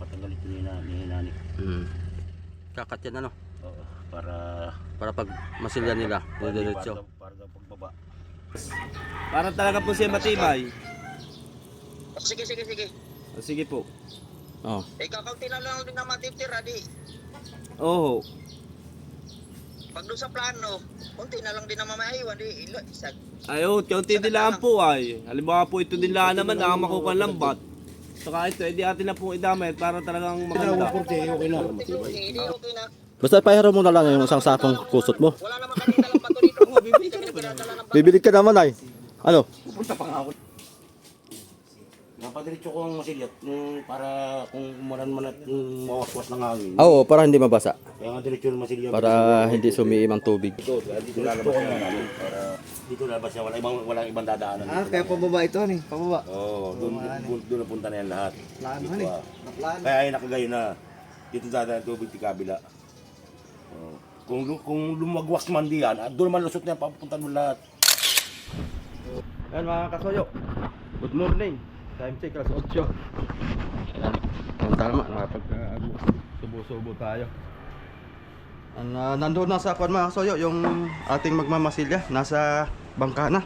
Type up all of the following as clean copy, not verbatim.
Papatanggal ito ni Nani. Kakat yan ano? Oo, para Pag masilya nila, diretso. para daw pagbaba. Parang talaga po siya matibay. Sige. Sige po. Oh. Kakaunti na lang din na matitira di. Oo. Pag doon sa plano, kunti na lang din na mamaiwan di. Isag. Ayun, kaunti din lang po ay. Halimbawa po ito din lang naman, nakamakukuha lambat. Saka ito, edi atin na pong idamay para talagang maganda. Okay na. Basta pahira mo na lang yung isang sakong kusot mo. Wala naman kami dalang bato dito. Bibili ka na. Bibili ka naman ay. Ano? Napadiretso ko ang masilyat para kung umalan-man at mawaswas ng hangin. Oo, para hindi mabasa. Kaya nga diretso ng masilyat. Para hindi sumiim ang tubig. Dito lalabas siya namin. Para dito lalabas siya, walang ibang dadaanan. Kaya pababa ito ni, pababa. Oo, doon napunta na yan lahat. Plano Dito, ni. ah. Naplano. Kaya ay nakagayo na. Dito dadaan tubig di kabila. Oo. Kung lumagwas man diyan, doon man lusot niya papunta mo lahat. Ayan mga kasoyo. Good morning. Time check, alas 8. Ang tama, subo-subo tayo. Nandoon na sa kwan mga kasoyo, yung ating magmamasilya, nasa bangka na.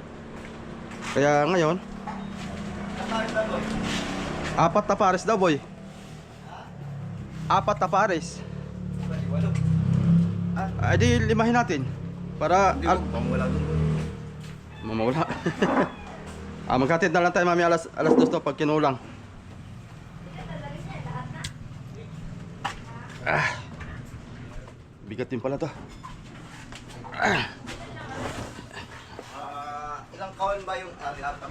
Kaya ngayon, 4 na pares daw boy. 4 na pares. Ay di limahin natin. Para mamawala. Magkatid na lang tayo mami alas 2 to pag kinulang. Bigat din pala to. Ilang kawan ba yung laptop?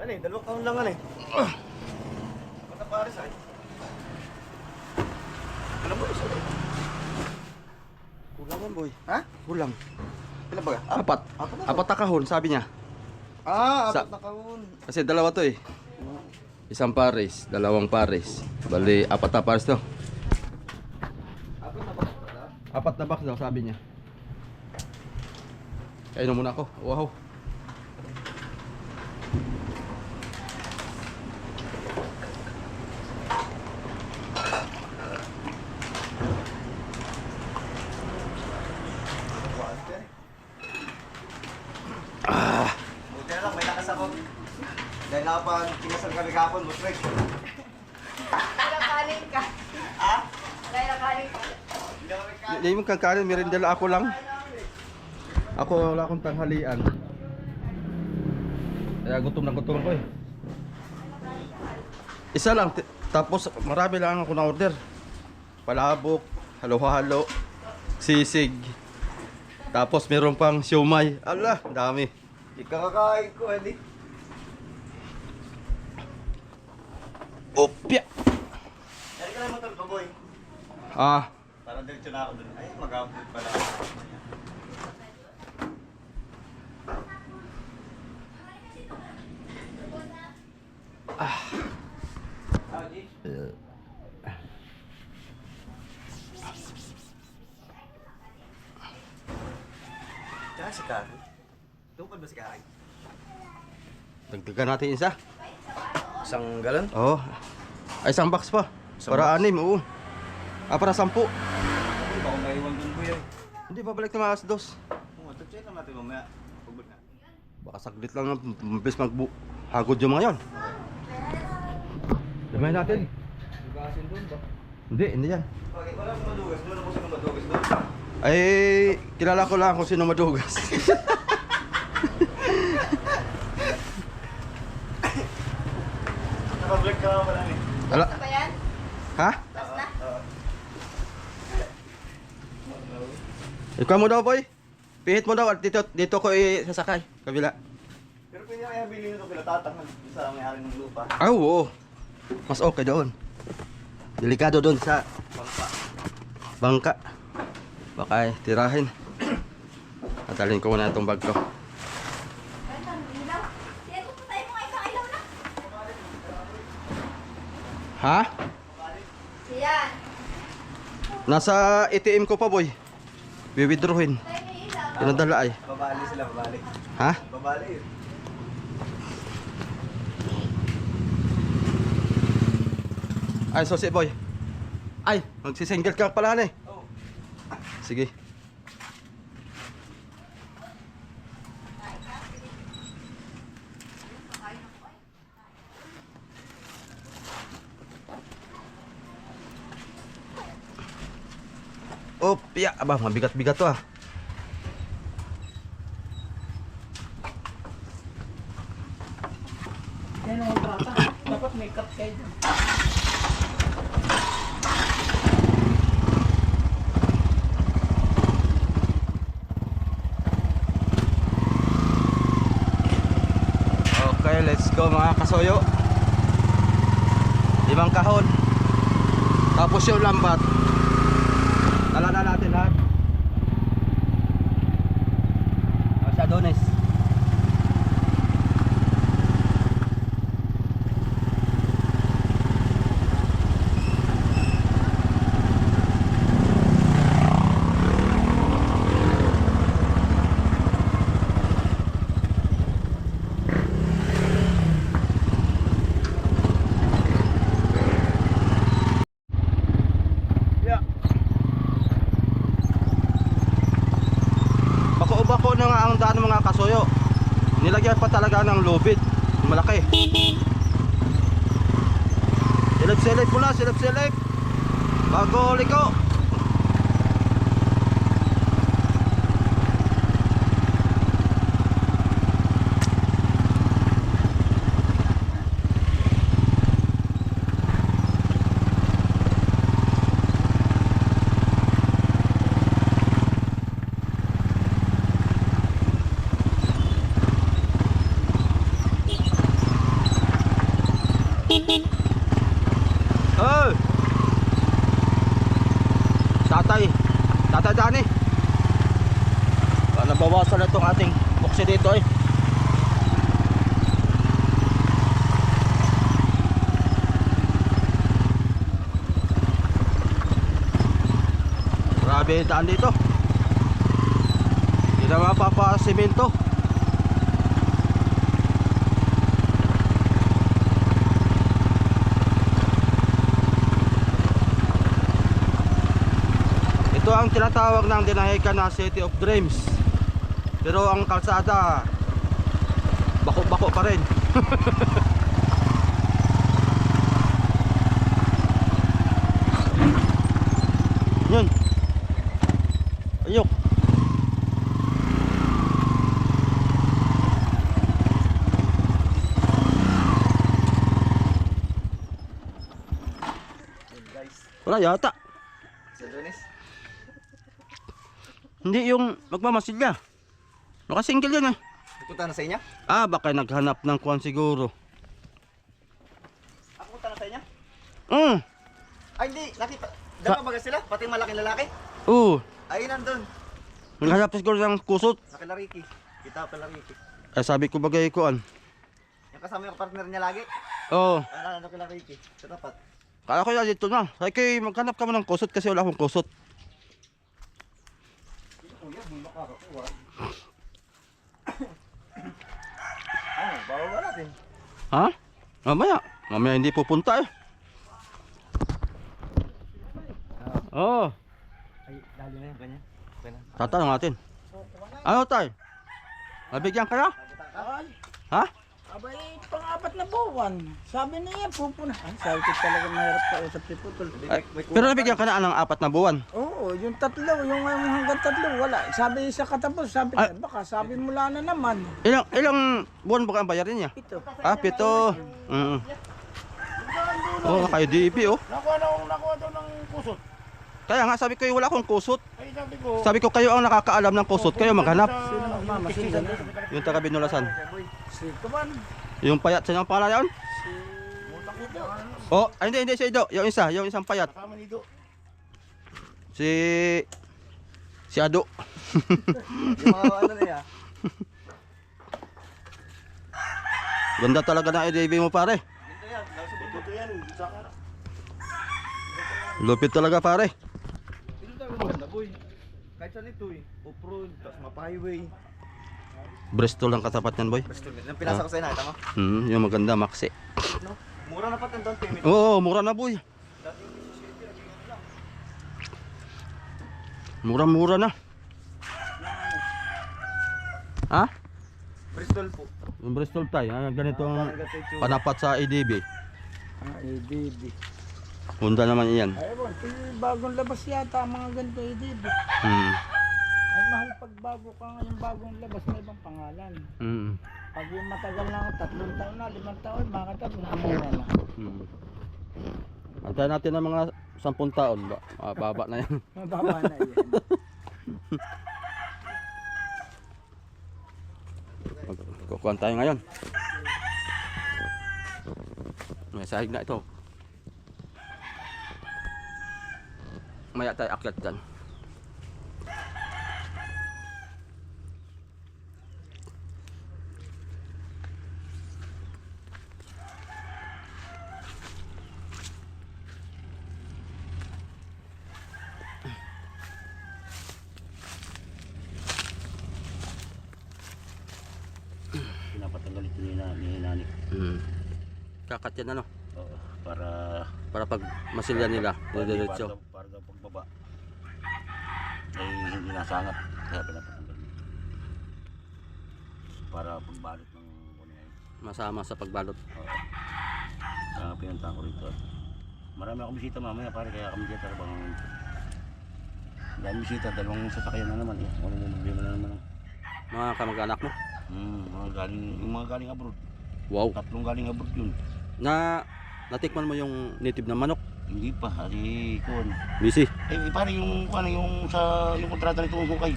Ano eh, 2 kawan lang ano eh. Mata pares ay. Alam mo isa. Kulangan boy. Ha? Kulang. Ilan ba? 4 na kahon sabi niya. 4 na kawan. Kasi dalawa to eh. Isang pares, 2 pares. Bali 4 na pares to. 4 na box daw sabi niya. Kainom muna ako. Wow. Buti na lang, may lakas ako. Dahil nakapag kinasal kami kahapon, Busrek. Nakaling ka. Ha? Nakaling ka. Hindi mo kakarin, merindala ako lang. Ako wala akong tanghalian. Kaya gutom na gutom ako eh. Isa lang, tapos marami lang ako na order. Palabok, halo-halo, sisig. Tapos meron pang siomay. Ala, dami. Ikakakain ko, edi. Opya. Dali ka lang motor ko, boy. Ah, Para diretso na ako dun. Ay, mag-upload pala. Tsaka si Kari. Tungkol ba si Kari? dagdagan natin isa. Isang galon? Oo. Ay, isang box pa. Para 6, oo. Para 10. Hindi ba kung maiwan dun, boy? Hindi, babalik na alas 2. Check naman natin mamaya. Pagod na. Baka saglit lang, mabilis maghagod yung mga yon. Damay natin. Lugasin dun ba? Hindi yan. Bakit wala akong madugas? Doon ako sino madugas doon. Ay, kilala ko lang kung sino madugas. Naka-vlog ka naman lang eh. Wala. Ano ba yan? Ha? Last na? Ikaw mo daw, boy. Pihit mo daw at dito ko sasakay. Kabila. Pero pwede kaya bilhin ito pinatatangan sa may-ari ng lupa. Ah, oo. Mas okay doon. Delikado doon sa bangka. Baka tirahin. Natalin ko muna itong bag ko. Ganda, ilaw. Ito po tayo mga isang ilaw na. Ha? Yan. Nasa ATM ko pa, boy. Wiwithdrawin. Tayo may ilaw. Pinadala ay. Babali sila, babali. Ha? Babali yun. Ay, so si boy. Ay, magsisingle ka pala na eh. Sige. Oh, piya. Aba, mabigat-bigat to ah. Dapat may cut kayo dyan. Okay, let's go mga kasoyo. 5 kahon. Tapos yung lambat. Dala na natin lahat. Shadones. Bako-bako na nga ang daan mga kasoyo. Nilagyan pa talaga ng lubid. Malaki. Silip-silip muna, silip-silip. Bago liko. Oh! Tatay Dani. Nabawasan na itong ating buksi dito eh. Grabe yung daan dito. Hindi na mapapasiminto. Ito ang tinatawag ng dinahikan na City of Dreams. Pero ang kalsada bako-bako pa rin. Yun. Ayok. Wala yata. Hindi yung magmamasilya. Nakasingle yun eh. Punta na sa inyo? Ah, baka naghanap ng kuwan siguro. Ako punta na sa inyo? Ay, hindi. Nakita. Dalawa baga sila? Pati yung malaking lalaki? oo. Ay, nandun. Naghanap siguro ng kusot. Nakilariki. Kita pa lariki. Ay, sabi ko bagay kuwan. Yung kasama yung partner niya lagi. Oo. Ano kilariki. Sa tapat. Kala ko na dito na. Sabi ko, maghanap ka mo ng kusot kasi wala akong kusot. Kuya, hindi makakakuha. Ano, bawa natin. Ha? Mamaya hindi pupunta eh. Oo. Ay, dali na yan, ganyan. Ganyan. Tatanong natin. Ano tay? Nabigyan ka na? Ha? Abay, pang-apat na buwan. Sabi niya, pupunahan. Sabi ko talaga mahirap kausap si Putol. Ay, pero nabigyan ka na ng 4 na buwan. Oo, yung tatlo, yung hanggang tatlo, wala. Sabi sa katapos, sabi Ay. niya, baka sabi mula na naman. Ilang buwan ba ang bayarin niya? Ito. Ah, 7. Oh, kayo DP oh. Nakuha daw ng kusot. Kaya nga sabi ko wala akong kusot. Ay, sabi ko. Sabi ko kayo ang nakakaalam ng kusot, kayo maghanap. Sino magmamasin na? Yung taga Binulasan. Si Kuman. Yung payat, sino ang pangalan yun? Oh, ay, hindi si Ido. Yung isang payat. Kasama ni Do. Si Ado. Yung mga ano na yan. Ganda talaga ng EDV mo pare. Ito yan. Saka. Lupit talaga pare. Ito tayo maganda boy. Kahit saan ito eh. Off-road, tapos mapa-highway. Bristol ang katapat niyan, boy. Bristol. Yung pinasa ko sa'yo, nakita mo? Yung maganda, maxi. No? Mura na pati ang down payment. Oo, mura na, boy. Mura-mura na. Ha? Bristol po. Yung Bristol tayo, ganito ang Ganito yung tsura. panapat sa EDB. baby. Honda naman iyan. Ay, bon, bagong labas yata ang mga ganito, baby. Ay, mahal pag bago ka ngayon bagong labas, may ibang pangalan. Pag yung matagal na 3 taon na, 5 taon, makata, pinamura na. Antayin natin ng mga 10 taon. Baba na yan. Mababa na yan. Kukuhan tayo ngayon. May sahig na ito. Maya tayo akyat dyan. Pinapatanggal ito ni Nani. Kakat yan ano? Oo, para Para pag masilya nila, diretso. para daw pagbaba ay hindi nasangat, kaya pinapatanggal. Para pagbalot ng kunay. Masama sa pagbalot. Oo. Kaya pinuntahan ko rito. Marami akong bisita mamaya pare, kaya kami dito bang dami bisita, 2 sasakyan na naman eh. Ano mo problema na naman. Mga kamag-anak mo. Mga galing abroad. Wow. 3 galing abroad yun. Natikman mo yung native na manok. Hindi pa, hari kon. Busy. Pare yung yung kontrata nito ng hukay.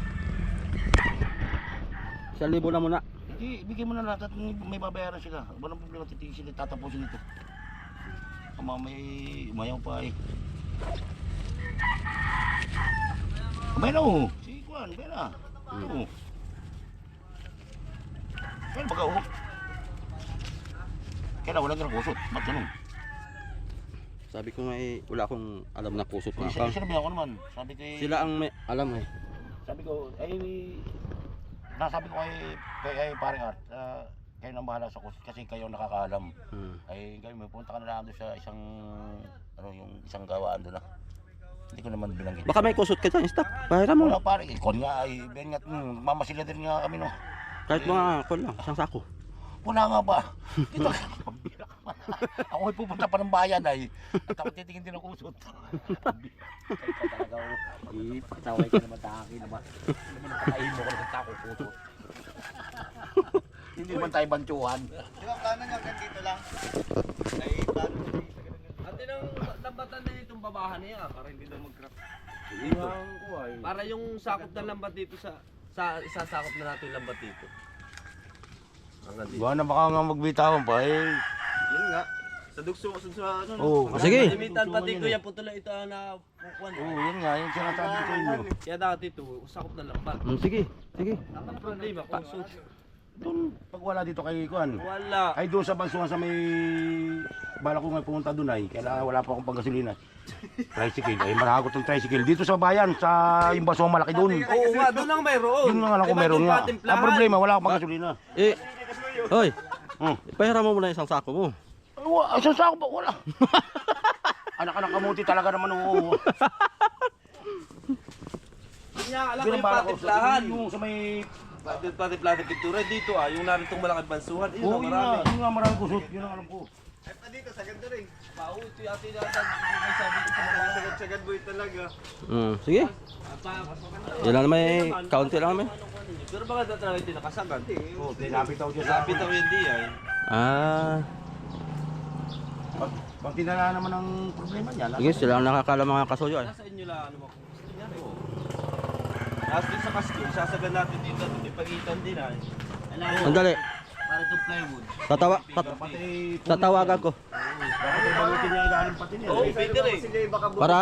1,000 na muna. Hindi, bigyan mo na lahat at may babayaran sila. Walang problema, titigil sila, tatapusin ito. May umayaw pa eh. Abay na oh. Si Juan, abay na. Oo. Kaya baga oh. Kaya wala ka ng kusot. Ba't ganun? Sabi ko nga eh, wala akong alam na kusot na Sila akang. ako naman. Sabi ko eh. Sila ang may alam eh. Sabi ko, nasabi ko kay Paring Art, kayo nang bahala sa kusot kasi kayo nakakaalam. Ay kayo may punta ka na lang doon sa isang yung isang gawaan doon na. Hindi ko naman binanggit. Baka may kusot ka dyan, stop. Pahiram mo. Wala pare, ikon nga ay ben nga mamasila din nga kami no. Kahit mga kon lang, isang sako. Wala nga ba? Kita ako ay pupunta pa ng bayan ay at ako titingin din ng kusot. Pataway ka naman taki naman. Hindi mo nakakain mo ko ng tako kusot. Hindi man tayo bantuhan. Di ba plano niya hanggang dito lang? Ay, plano niya dito. Ate nang lambatan na itong babahan niya para hindi daw mag-crack. Para yung sakop ng lambat dito sa isasakop na natin yung lambat dito. Hanggang dito. Buwan na baka nga magbitawan pa eh. Yun nga. Sa dugso, sa ano? Oo. Sige. Limitan pati ko yan putula ito na kukuan. Oo, yun nga, yung sinasabi ko sa inyo. Kaya dati ito, sakop ng lambat. Sige, sige. Ang problema kusot. Doon, pag wala dito kay Kuan, Wala. ay doon sa Bansuan sa may bala ko nga pumunta doon ay kailangan wala pa akong panggasolina. Tricycle, ay maragot ng tricycle. Dito sa bayan, sa yung Bansuan malaki doon. Oo nga, doon ang mayroon. Yun nga lang kung meron nga. Ang problema, wala akong panggasolina. Eh, hoy. Pahiram mo muna isang sako mo. Ay, isang sako ba? Wala. Anak-anak kamuti talaga naman oo. Hindi nga alam ko Yun ang yung bala ko. patiplahan. Yung sa may... Patiplahan ng pintura dito yung naritong malaking bansuhan. Oo, yun nga. Yun nga marami kusot. Yun ang alam ko. Ay, pa dito, sagad na rin. Pao, ito yung atin natin. May sabi ko sa mga Sagad boy talaga. Sige. Yan lang may kaunti lang may. pero baka talaga ito nakasagad. Oo, tinapit ako dyan sa... Lapit ako yung di ay. Pag tinala naman ang problema niya. Sige, sila ang nakakaalam mga kasuyo eh. Nasa inyo lang ano mo. Tapos din sa kasko, sasagad natin dito. May pagitan din ay. Sandali. Para itong plywood. Tatawagan ko. Bakit balutin niya ilalim pati niya? Oo, pwede rin. Para,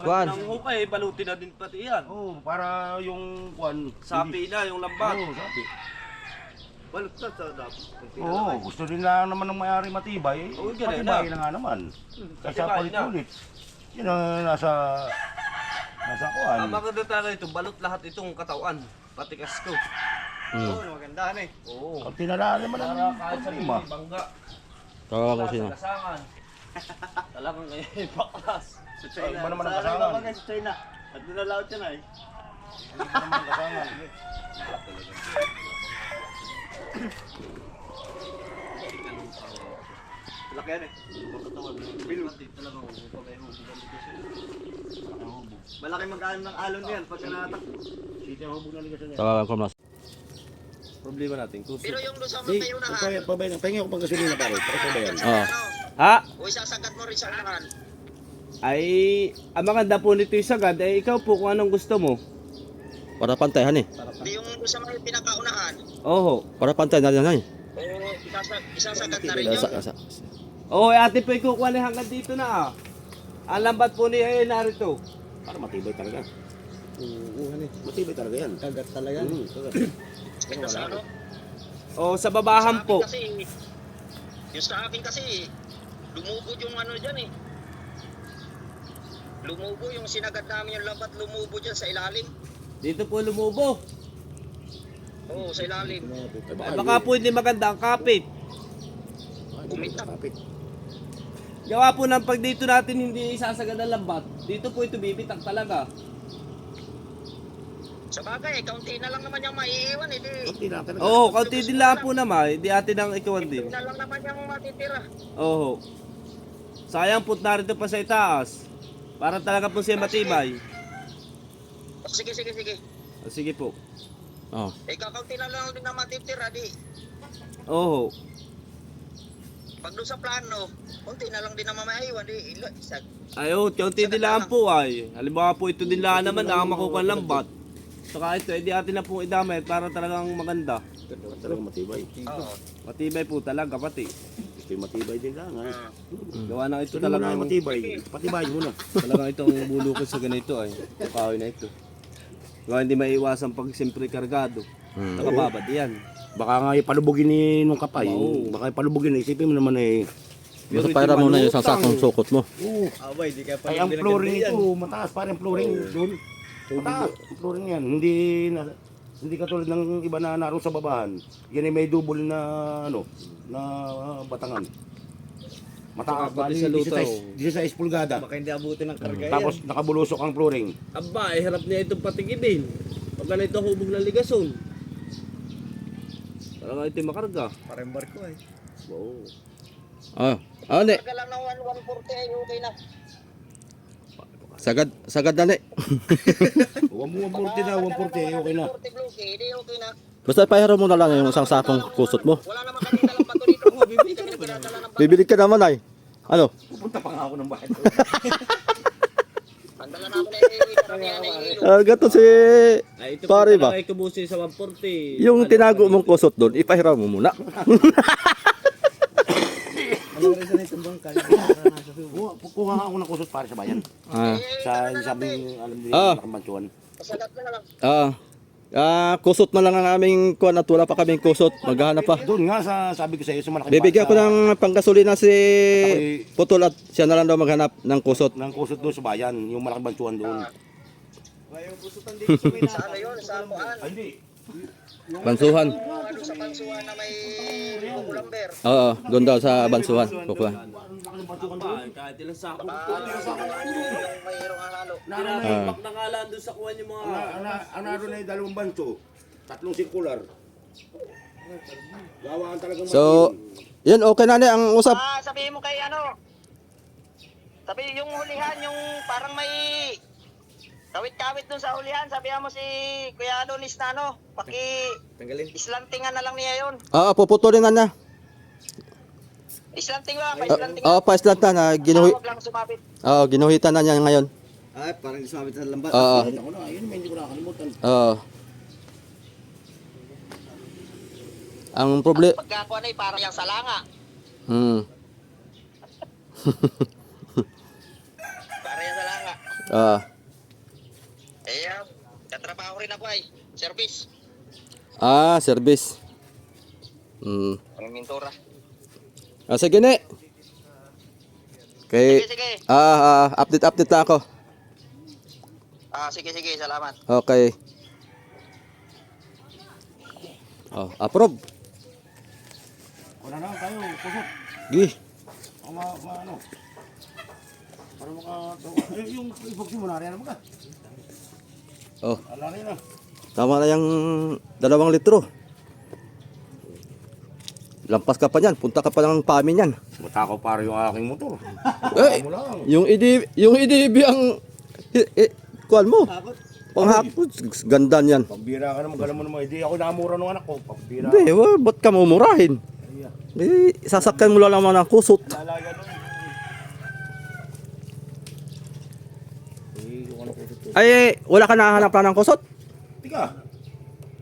kuhan. Nang hukay, balutin na din pati yan. Oo, para yung kuan. Sapi na, yung lambat. Oo, sapi. Balot na sa dapat. Oo, gusto rin lang naman ng may-ari matibay. Oo, ganun matibay na. na nga naman. Kaysa Matibay palit-ulit. Yun ang nasa kuan. Ang maganda talaga ito, balot lahat itong katawan. Pati kasko. Oo, magandahan eh. Oo. Pag tinalaan naman ang Para kahit sa problema. bangga. Kawawa ko Wala sino. sa lasangan. Talagang ngayon baklas. Sa Ay, iba naman ang Sa kasangan. mga sa China. At dinalaot yan ay. Hindi naman kasangan. Laki yan eh. Malaki magkano ng alon yan pagka natakbo. Siti ang hubog na ligasan niya. Tawagan ko mas. Problema natin. Kusot. Pero yung doon sa Di, magkayunahan, pabayan. Pahingi ako pang gasolina pare. Para pabayan. Oo. Ha? o isasagat mo rin sa unahan. Ay, ang maganda po nito yung sagad, eh ikaw po kung anong gusto mo. Para pantay, hani. Di yung doon sa may pinakaunahan, Oho. Para pantay na yan, hani. o isasagat na rin yun. Oo, ate po ikukuha na hanggang dito na ah. Ang lambat po ni narito. Para matibay talaga. Oo, matibay talaga yan. Kagat talaga. Kagat. Ito sa ano? O sa babahan po. Kasi, yung sa akin kasi, lumubog yung ano dyan eh. Lumubo yung sinagat namin yung lambat, lumubo dyan sa ilalim. Dito po lumubo. Oo, sa ilalim. Ay, baka po hindi maganda ang kapit. Kumita. Gawa po ng pag dito natin hindi isasagad ang lambat. Dito po ito bibitak talaga. Sa bagay, kaunti na lang naman yung maiiwan eh. Kunti lang talaga. Oo, kaunti din lang po naman. Hindi atin ang ikawan din. Kaunti na lang naman yung matitira. Oo. Sayang po narito pa sa itaas. Para talaga po siya matibay. Sige, sige, sige. O, sige po. Oo. Eh, kakaunti na lang din na matitira, di. Oo. Pag doon sa plano, kunti na lang din na mamaiwan, di. Ayun, kaunti din lang po ay. Halimbawa po ito din lang naman nakamakukuha ng lambat. Saka ito, edi atin na pong idamay para talagang maganda. Talaga matibay. Oo. Matibay po talaga pati. Ito yung matibay din lang. Ha? Gawa na ito Ito talaga talagang matibay. Patibay mo na. talagang itong bulukos sa ganito ay. Yung kahoy na ito. Gawa hindi maiiwasan pag siyempre kargado. Nakababad yan. Baka nga ipalubugin ni nung kapay. Oo. Baka ipalubugin. Isipin mo naman eh. Basta para mo na yung isang sakong sukot mo. Oo. Abay, di kaya Ay, ang flooring ito, mataas pa rin flooring doon. Mataas, ang flooring yan. Hindi katulad ng iba na naroon sa babahan. Yan ay may double na, na batangan. Mataas, Saka pati bali sa lutaw. 16 pulgada. Baka hindi abutin ng karga yan. Tapos nakabulusok ang flooring. Aba, eh, hirap niya itong patigibin. Pag ganito hubog ng ligason. Talaga ito yung makarga. Parang barko eh. Oo. Ah, ano ne? Karga lang ng 140 ay okay na. Sagad na ne. 140 na, 140, okay na. 140 bloke, di okay na. Basta pahiro mo na lang yung isang sakong kusot mo. Wala naman kami dalang bato dito. Bibili ka na. Bibili ka naman ay. Ano? Pupunta pa nga ako ng bahay. Pandala na ako na karamihan na ilo. Gato si Ay, ito Pare po ba? talaga ikubusin sa 140. yung tinago mong kusot doon, ipahiraw mo muna. Ano rin sa nitong bangka? Kuha nga ako ng kusot para sa bayan. Ah. Sa sabing, alam niyo, Ah. nakamantuan. Pasagat na lang. Kusot na lang ang aming kuwan at wala pa kaming kusot. Maghahanap pa. Doon nga, sabi ko sa iyo, sa malaking Bibigyan ko basa, ng panggasolina si Putol at siya na lang daw maghanap ng kusot. ng kusot doon sa bayan, yung malaking bantuan doon. Yung pusutan dito sa may Sa ano yun? Sa Apuan. Hindi. Bansuhan. Yung ano sa Pansuan na may kulamber. Oo, doon daw sa Bansuhan. Kukuha. Kahit ilang sako. Yung mayroong halo. Tinataypak na nga lang doon sa kuwan yung mga... Ang naroon ay dalawang banso, tatlong sirkular. Gawaan talagang So, yun, okay na ang usap. Sabihin mo kay ano. Sabi yung hulihan, yung parang may kawit-kawit dun sa hulihan. Sabihan mo si Kuya Adonis na ano, tanggalin. islantingan na lang niya yun. Oo, puputulin na niya. Islanting ba? Pa-islanting Oo, paislantan na. Huwag lang sumapit. Ginuhitan na niya ngayon. Ay, parang sumabit sa lambat. Oo. Ako na, yun hindi ko nakakalimutan. Oo. Ang problema... Pagkakuan ay parang yung salanga. Parang yung salanga. Katrabaho rin ako ay. Service. Service. Ang mintura. Sige ne. Okay. Sige. Update na ako. Sige. Salamat. Okay. Oh, approve. Wala na tayo, kusot. Gi. Ang ano. Para maka... yung ibugsi mo na rin, ano ba ka? Oh, Ala rin na. tama na yung 2 litro. Lampas ka pa niyan, punta ka pa ng pami niyan. Matakaw para yung aking motor. Eh, Mo lang. yung EDB ang kuan mo. Panghapon, ganda niyan. Pambira ka naman, galam mo naman. Hindi ako namura ng anak ko. Pambira. Hindi, ba't ka mumurahin? Eh, sasakyan mo lang naman ng kusot. Lalaga nun. Eh, yung ano kusot ko. Ay, wala ka nahanap na ng kusot? Tika.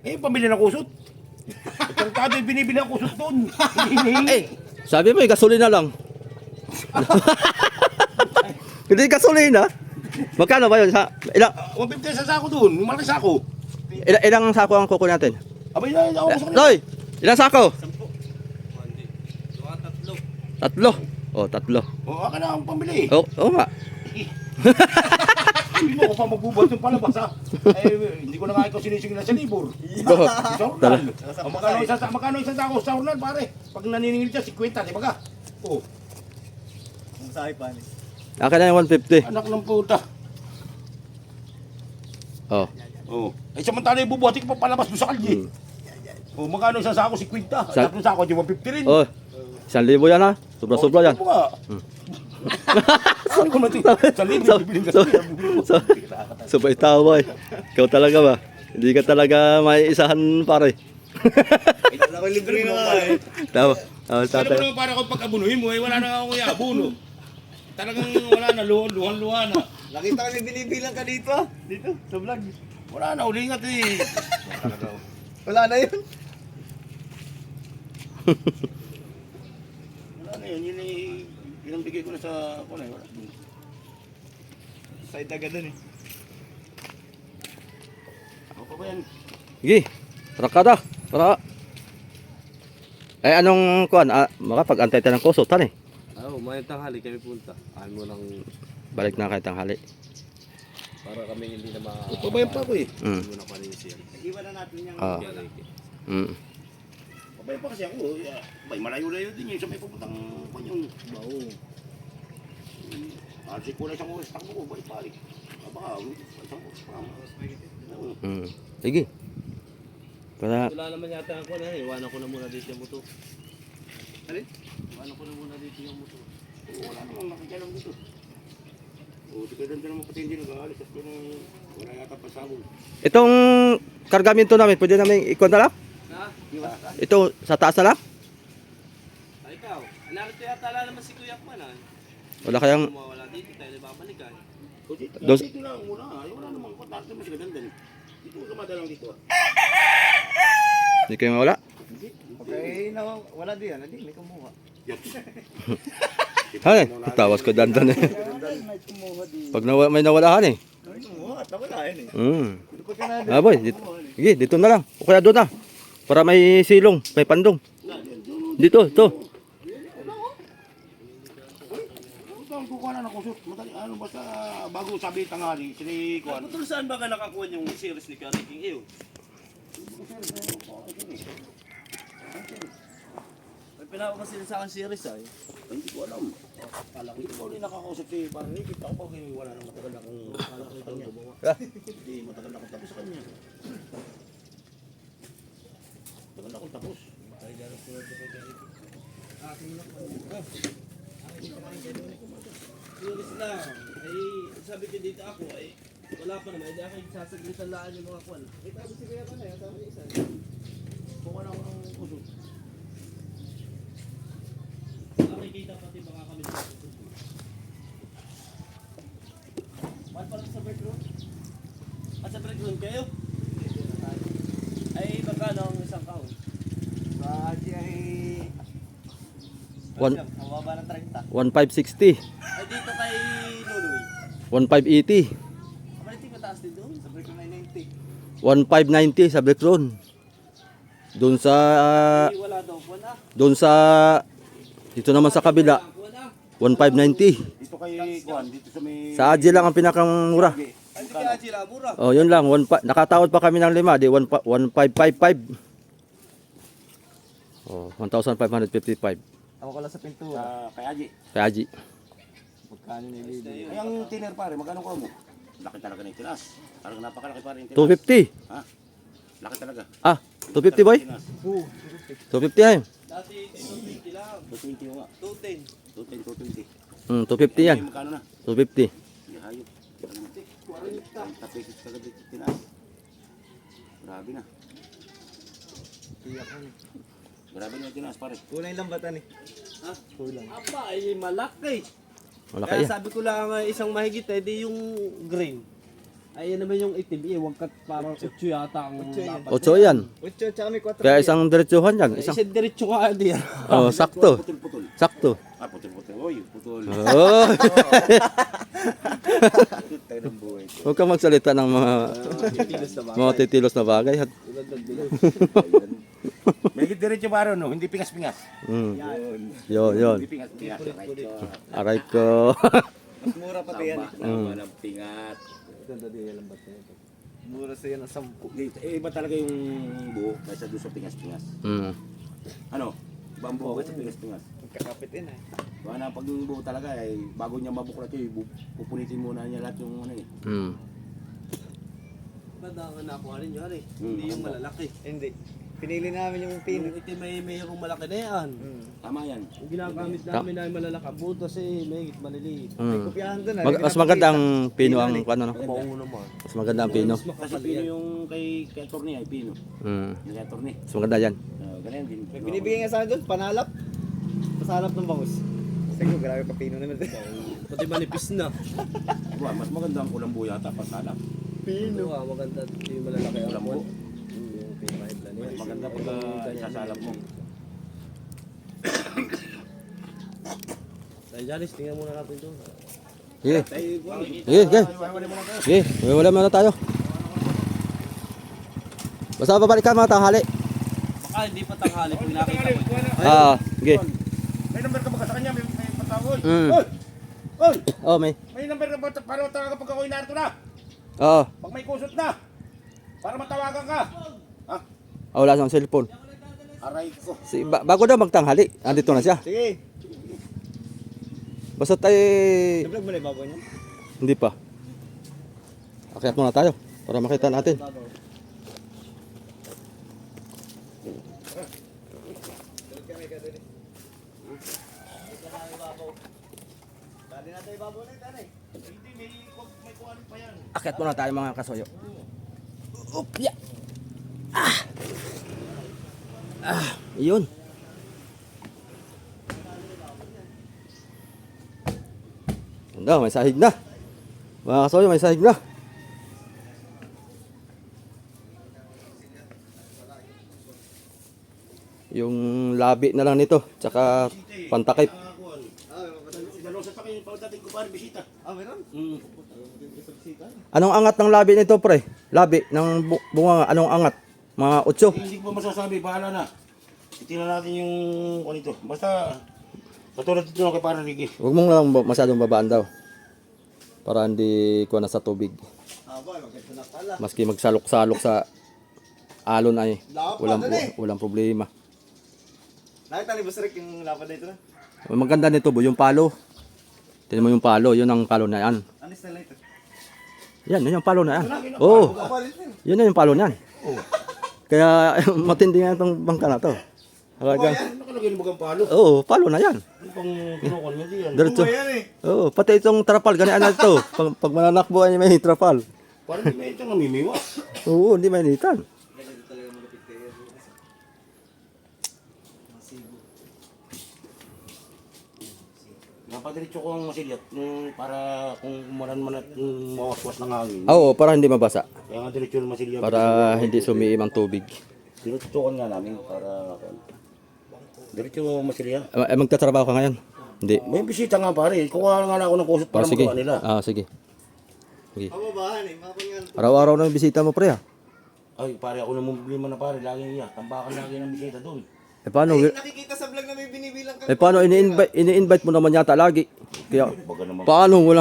Eh, pambili ng kusot. Itong tado'y binibili ang kusot doon. Eh, sabi mo, gasolina lang. Hindi gasolina. Magkano ba yun? Ilang, 150 sa sako doon. Yung malaki sako. ilang sako ang kuko natin? Abay na, ako sa kanila. Loy, ilang sako? Hindi. Mga 3. 3. Oh, 3. O, akin na ang pambili. Oo nga. Hindi mo ako pa magbubuhat yung palabas ha. Eh, hindi ko na nga ikaw sinisingil sa libur. Oh, Sa Ornal. Magkano isang sako sa Ornal pare? Pag naniningil siya, 50, di ba ka? Oo. Ang sahi pa ni. akin na yung 150. Anak ng puta. Oh. Oo. Eh, samantala yung bubuhatin ko pa palabas doon sa kalye. O, magkano isang sako, 50. Sa- Tatlong sako, di 150 rin. Oh, 1,000 yan ha. Sobra-sobra yan. Oo nga. Saan ko natin? Sa libo, bibiling ka So, sabay tawa eh. Ikaw talaga ba? Hindi ka talaga may isahan pare. Ako libre nga eh. Tama. Ano Tatay. ba naman para kung pag-abunuhin mo, eh, wala na akong iabuno. Talagang wala na, luhan-luhan na. Nakita ko may binibilang ka dito ah. Dito, sa vlog. Wala na, ulingat eh. Wala na yun. Wala na yun, yun eh, pinambigay ko na sa, wala eh, wala. Side agad dun eh. Ako pa ba yan? Sige. Trakada. Para. Eh anong kuan? Makapag-antay tayo ng kusot tan eh. Oo, may tanghali kami punta. Ayaw mo lang Balik na kahit tanghali. para kami hindi na Pabayan pa ako eh. Mm. muna paninsin. Iwan na natin yung Ah. Mm. Pabayan pa kasi ako. Bay, malayo-layo din yun. Sa may pupuntang kanyang bao. Alsik ko na isang oras takbo ko. Balik-balik. Baka, isang oras pa. Oo. Mm. Sige. Para Wala naman yata ako na eh. Iwanan ko na muna dito yung motor. Alin? Iwanan ko na muna dito yung motor. Wala namang nakikialam dito. O, di ka naman pati hindi nag-aalis. At kung wala yata pasabog. itong kargamento namin, pwede namin ikon na lang? Ha? Ito sa taas na lang? Ay ikaw. Narito yata ala naman si Kuya Kman ah. Wala kayang Kung mawala dito tayo na babalikan. O, dito, Dos- dito lang muna. Ay, wala namang kontakto naman sila dandan. Dito ka madalang dito. hindi kayo mawala? Okay, no, wala din yan. Hindi, may kumuha. Yan. Hay, tawas ko dandan eh. Pag may nawalahan eh. May kumuha, at wala yan eh. Mm. Pag ka na Ah boy, dito, sige, dito na lang. O kaya doon na. Para may silong, may pandong. Dito, ito. Ang kukuha na ng kusot. Madali, ano basta bago sabi tangali, sini kuhan. Putol saan ba ka nakakuha yung series ni Kari King Ew? May pinaka kasi sa akin series ay. Hindi ko alam. Hindi ko rin nakakausap si parang kita ko pa wala nang matagal na kung kanya. Hindi, matagal na akong tapos sa kanya. Matagal na akong tapos. Series lang. Ay, sabi ko dito ako ay wala pa naman. Hindi ako sasaglitan laan yung mga kwan. Kita ko si Kuya Kman eh. Sabi isa. Kuha na ako ng kusot. Nakikita pati baka kami sa kusot. Mahal pala sa break room? At sa break room kayo? Ay, magkano ang isang count? Sa Haji ay... One- Ang baba ng 30. 1560, Ay, dito kay Nunoy. 1580, Kapalitin mataas din doon. Sa break ng 990. 1590 sa Blackron. Doon sa Ay, wala daw. Wala. doon sa dito naman sa kabila Wala. 1590. Dito kay kuhan, dito sa may... Sa Aji lang ang pinakamura. Ay, hindi kaya sila mura. Oh, yun lang. Nakatawad pa kami ng 5, di 1555. Oh, 1,555. Ako ko lang sa pintura. Kay Aji. Kay Aji. Magkano nilili? Ay, ang tiner pare, magkano ko mo? Laki talaga na yung tinas. Parang napakalaki pare yung tinas. 250. Ha? Laki talaga. Ah, 250 boy? Tinas. 250 ay. Dati 220 lang. 220 yung nga. 210. 210, 220. 250 yan. Ay, magkano na? 250. Hindi, hayop. 40 pesos kagad yung tinas. Grabe na. Grabe na yung tinas pare. Kulang yung lambatan eh. Ha? Aba, ay malaki. Malaki Kaya yan. sabi ko lang isang mahigit di yung green. Ay yan naman yung itim. Huwag ka parang 8 yata ang dapat. 8 yan. 8 tsaka may 4. Kaya isang diretsuhan yan. Isang. Isa diretso ka di yan. Oh, sakto. Putol-putol. Sakto. Ah, putol-putol. Oy, putol. Oh. Tayo ng buhay ko. Huwag kang magsalita ng Tilos na ba? mga titilos na bagay. May diretso pare, no? Hindi pingas-pingas. Mm. Yun. Hindi pingas-pingas. Aray ko. Mas mura pa yan. Tama ng pingat. Ganda din yung lambatan ito. Mura sa yan ang 10. Iba talaga yung buo kaysa doon sa pingas-pingas. Mm. Ano? Ibang buo kaysa pingas-pingas. Magkakapit din eh. Kaya na pag yung buo talaga, ay bago niya mabuklat yun, pupunitin muna niya lahat yung ano eh. Mm. Ganda nga nakuha rin yan eh. Hmm. Hindi yung malalaki. Hindi. Pinili namin yung pino. Yung itim may mayroong malaki na yan. Tama yan. Yung ginagamit namin na malalaki. Buto kasi may maliliit. Mm. Kopyahan doon. Mas maganda ang pino ang ano. Maungo naman. Mas maganda ang pino. Kasi pino yung kay Torni ay pino. Mm. Yung kay Torni. Mas maganda yan. Ganyan din. May binibigay nga sa akin doon, panalap. Pasalap ng bangus. Sige, grabe pa pino naman. Pati manipis na. Diba, mas maganda ang kulang buo yata pa salap. Pino. Maganda yung malalaki. Kulang buo. Yung pinahid na Mas niya. maganda pag isasalap mo. Tayo Janice, tingnan muna natin ito. Sige. Sige, Sige. Sige. Wala muna tayo. Basta babalik ka mga tanghali. Baka hindi pa tanghali kung nakita ko. Ah, sige. May number ka ba sa kanya? May patawag. Mm. Oy! Oy! Oh, may. May number ka ba para matawagan kapag ako'y narito na? Oo. Pag may kusot na. Para matawagan ka. Ha? Ah, wala siyang cellphone. Aray ko. Bago daw magtanghali, andito na siya. Sige. Basta tayo, Nag-vlog mo na yung baboy niya? hindi pa. Akyat muna tayo para makita natin. Dali natin yung baboy na ito eh. Hindi, may kuwan pa yan. Akyat muna tayo mga kasoyo. Upya. Yun. Ganda, may sahig na. Mga kasoyo, may sahig na. Yung labi na lang nito, tsaka pantakip. Dalawa sa takin, pagdating ko pa rin bisita. Ah, meron? Anong angat ng labi nito, pre? Labi ng bunga, anong angat? Mga 8. Hindi ko masasabi, bahala na. Titignan natin yung kung ito. Basta, katulad dito lang kay Parang Ricky. Huwag mong lang masyadong babaan daw. Para hindi ko na sa tubig. Ah, boy, maganda na pala. Maski magsalok-salok sa alon ay walang problema. Nakita ni Boss Rick yung lapad na ito na? Maganda nito bo, yung palo. Tingnan mo yung palo, yun ang palo na yan. Ano style na ito? Yan, yun yung palo na yan. Oo, yun na yung palo na yan. Kaya matindi nga itong bangka na to. Halagang, Nakalagay mo kang palo. oo, palo na yan. Yung pang kinukon mo diyan. Diretso. Yan eh. Oo, pati itong trapal, ganyan na ito. Pag mananakbo ay may trapal. Parang hindi may ito namimiwas. Oo, hindi mainitan. Napadiretso ko ang masilyat para kung umaran-man at mawaswas ng hangin. Oo, para hindi mabasa. Kaya nga diretso ng masilyat. Para hindi sumiim ang tubig. Tinututukan nga namin para diretso masilya. Magtatrabaho ka ngayon? Hindi. May bisita nga pare. Kuha nga na ako ng kusot para Sige. magawa nila. Sige. Sige. Kababahan eh. Mapang nga. Araw-araw na yung bisita mo, pre. Ay pare, ako namang problema na pare. Laging iya. Tambakan lagi ng bisita doon. Paano? Nakikita sa vlog na may binibilang ka. Paano ini-invite mo naman yata lagi? Kaya Baga naman. paano wala?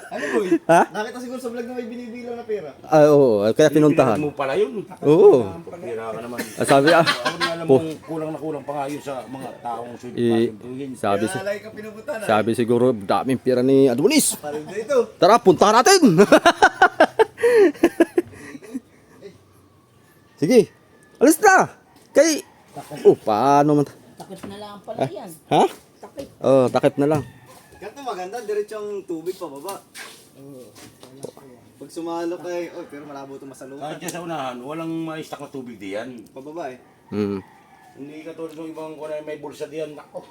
Ano ba? eh. Ha? Nakita siguro sa vlog na may binibilang na pera. Oo, kaya pinuntahan. Mo pala yun. Oo. Pira ka naman. Sabi Ako na alam mong kulang na kulang pa nga yun sa mga taong sulit. sabi, Kaya like ka pinupunta na. sabi siguro daming pira ni Adonis. Parang dito. Tara, punta natin! Sige, alis na! Kay... Oh, paano man... Takip na lang pala yan. Ha? Takip. Oh, takip na lang. Ganito maganda, diretsong tubig pababa. Pag sumalo kay, oh, pero malabo ito masalukan. Kahit dyan sa unahan, walang maistak na tubig diyan. Pababa eh. Hmm. Hindi ka tulad ng ibang kung may bulsa diyan. Nako.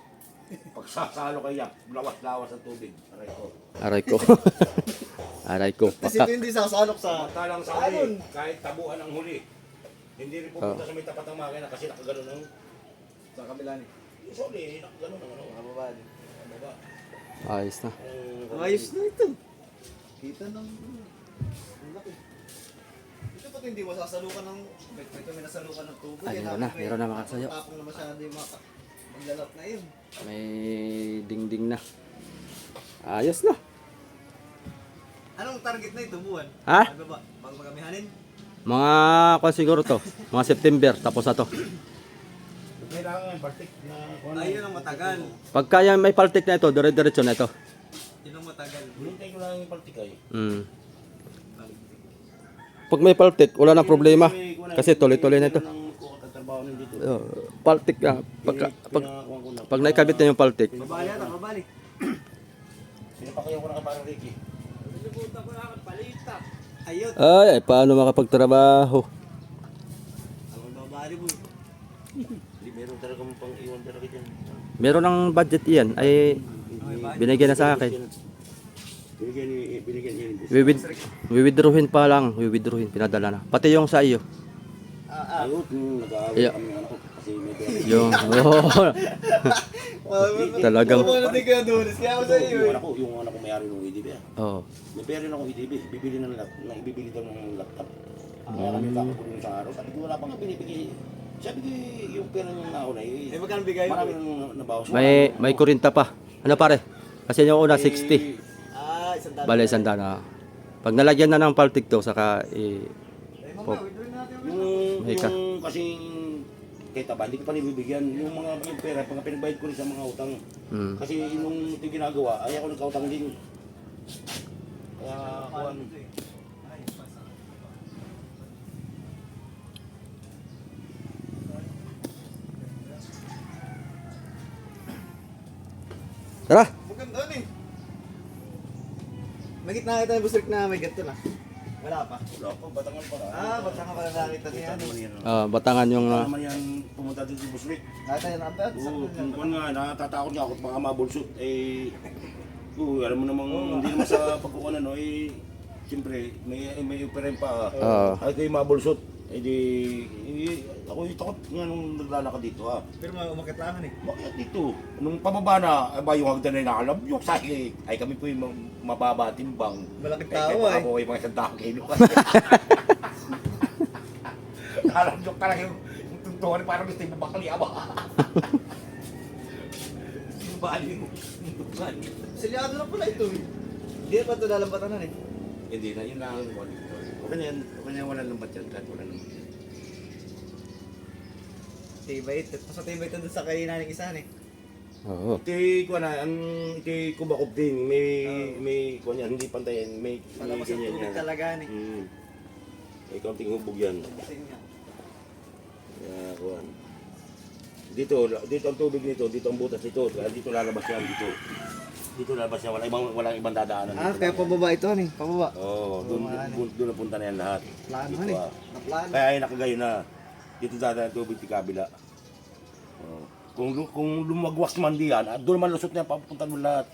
Pag sasalo kaya, lawas-lawas ang tubig. Aray ko. Aray ko. Aray ko. Kasi ito hindi sasalok sa... Samantalang sa huli, kahit tabuhan ang huli, hindi rin pupunta sa may tapat ng makina kasi nakaganon ang Sa kabila ni. sa huli, nakaganon ang ano. Pababa din. Baba. Ayos na. Ayos na ito. Kita ng... Ang laki. Ito pati hindi masasalukan ng... Ito may nasalukan ng tubig. Ay, meron na mga sayo. Tapong na masyado yung mga... Maglalap na yun. May dingding na. Ayos na. Anong target na ito buwan? Ha? Bago ba? Bago magamihanin? Mga kung siguro to. Mga September, tapos na to. Kailangan yung partik na kung ano. Ayun ang matagal. Pagka yan may paltik na ito, dire-diretso na ito. Yun ang matagal. Hintay ko lang yung partik ay. Hmm. Pag may paltik, wala nang problema. Kasi tuloy-tuloy na ito. Oh, paltik na. Pag naikabit na yung paltik, Babali ata, babali. Pinapakayaw ko na kay parang Ricky. Ayun. ay, paano makapagtrabaho? Ang babali boy. Hindi meron talaga pang iwan talaga dyan. Meron ng budget iyan, ay binigyan na sa akin. Binigyan niya. Wiwithdrawin pa lang, wiwithdrawin, pinadala na. Pati yung sa iyo. Ayun, nag-aaway Yeah. kami ano kasi may pera. Yung, talagang, Ano natin kaya doon? Kaya ako sa iyo eh. Yung anak ko may-ari ng EDB. oh, May pera rin ako EDB. Bibili ng laptop. Ibibili daw ng laptop. Kaya kami takot ko rin sa araw. Sabi ko wala pa nga binibigay. Sabi ko yung pera ng nauna Eh magkano bigay mo? marami nang nabawas. may kurinta pa. Ano pare? Kasi yung una 60, Ah, isang dami. bale 100 na. Pag nalagyan na ng paltik to, saka Eh, mamaya, withdrawin natin. Yung kasing kita ba, hindi ko pa nibibigyan. Yung mga pera, pag pinagbayad ko rin sa mga utang. Kasi yung ito ginagawa, ay ako nagkautang din. Kaya kuhan. tara! Maganda eh. May gitna kita yung busrik na may ganito na. Wala pa. Wala pa, batangan pa. Ah, ba't nga pala nakita niya? Batangan yung, Wala naman yan pumunta dito sa Busrik. Nakita niya na ba? Oo, kung kuhan nga, natatakot niya ako at baka mabulsot. Alam mo namang hindi naman sa pagkukunan, no, siyempre, may uperen pa. Ay kayo mabulsot. Ako yung takot nga nung naglalakad dito Pero umakit lang eh. Bakit dito? Nung pababa na, yung hagdan na inakalab, yung sahi, ay kami po yung mababa timbang. Malaking Kaya tao baka eh. po kayo mga 100 kilo. Kalamjok ka lang yung tuntungan, parang gusto yung babakali aba. Yung bali mo. Silyado na pala ito eh. Hindi na ba ito lalambatan na eh? Hindi na, yun lang ang one. Okay na yan, wala lambat yan, kahit wala lambat yan. Tibay ito. Mas matibay ito dun sa kay naning isa eh. Oo. Iti ko na, ang iti kubakob din, may kuha niya, hindi pantayan, may Palabas ang ganyan tubig yan. talaga eh. May kaunting hubog yan. Tingnan niya. Kaya kuha. Dito ang tubig nito, dito ang butas nito, kaya dito lalabas yan, dito. Dito lalabas yan, walang ibang dadaanan. Ah, dito kaya lang. pababa ito eh. Pababa. Oo, doon napunta na yan lahat. Plano Dito, eh. Naplano. Kaya ay nakagayo na. Dito dadaan tubig ti kabila. Kung lumagwas man diyan, doon man lusot niya papunta mo lahat.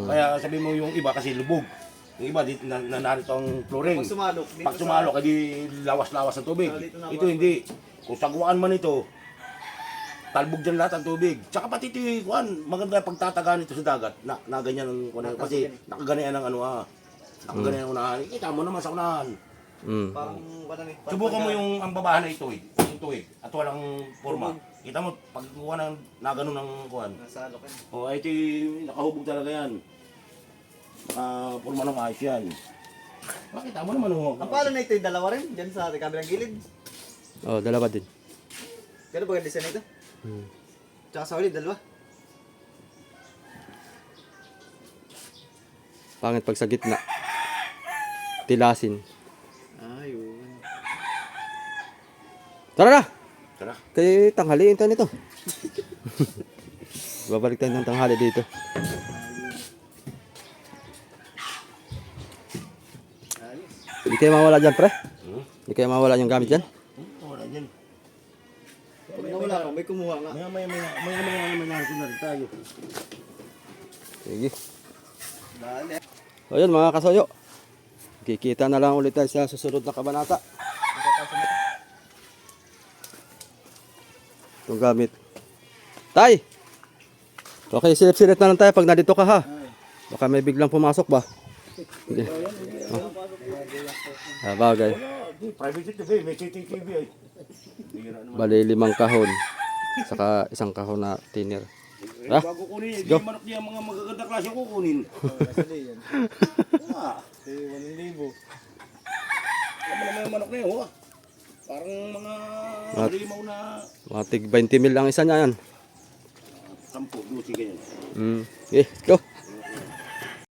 Kaya sabi mo yung iba kasi lubog. Yung iba dito narito ang flooring. Pag sumalok. dito Pag sumalok, edi lawas-lawas ang tubig. Dito na Ito hindi. Kung sagwaan man ito, talbog dyan lahat ang tubig. Tsaka pati ito, maganda pagtataga nito sa dagat. Na ganyan ang kunan. Kasi nakaganyan ang nakaganyan ang unahan. Kita mo naman sa unahan. Parang wala eh. Subukan mo yung ang babahan na ito yung tuwid at walang forma. Kita mo pag kuha ng nagano ng kuhan. Nasalok eh. O ay ito nakahubog talaga yan. purma ng ayos yan. Makita mo naman ho. Ang pala na ito yung dalawa rin, dyan sa kabilang gilid. Oh, dalawa din. Kano ba ang design ito? Tsaka sa ulit, dalawa. Pangit pag sa gitna. Tilasin. Ayun. Tara na! Tara. Kaya tanghaliin tayo nito. Babalik tayo ng tanghali dito. Hindi kayo mawala dyan, pre? Hindi kayo mawala yung gamit dyan? Wala dyan. Pag nawala ka, may kumuha nga. May naroon na rin tayo. Sige. Dali. So yun mga kasoyo. Kikita na lang ulit tayo sa susunod na kabanata. Itong gamit. Tay! Okay, silip-silip na lang tayo pag nandito ka ha. Baka may biglang pumasok ba? Hindi. Bagay. Private TV, may CCTV ay. Bali 5 kahon. Saka isang kahon na tiner. Ha? Bago kunin, Go. hindi manok niya mga magaganda klase kukunin. Nasali yan. Ah, 1,000. ano naman yung manok na yun, oh. Parang mga At- limaw na Mga tig 20 mil ang isa niya yan. 10, 12 ganyan. Okay, go.